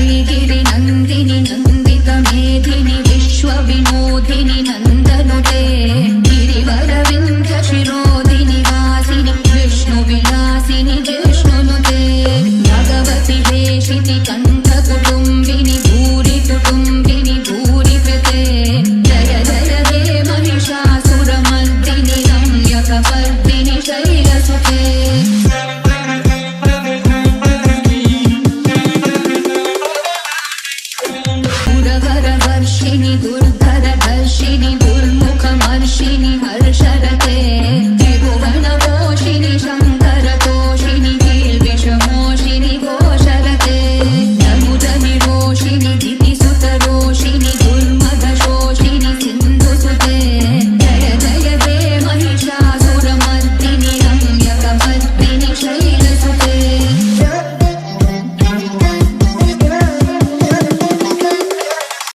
श्रीगिरि नन्दिनि नन्दित मेधिनि विश्वविनोदिनि नन्दनुते गिरिवर विन्ध्य शिरोदिनि वासिनि विष्णुविलासिनि जिष्णुनुते भगवति वेशिति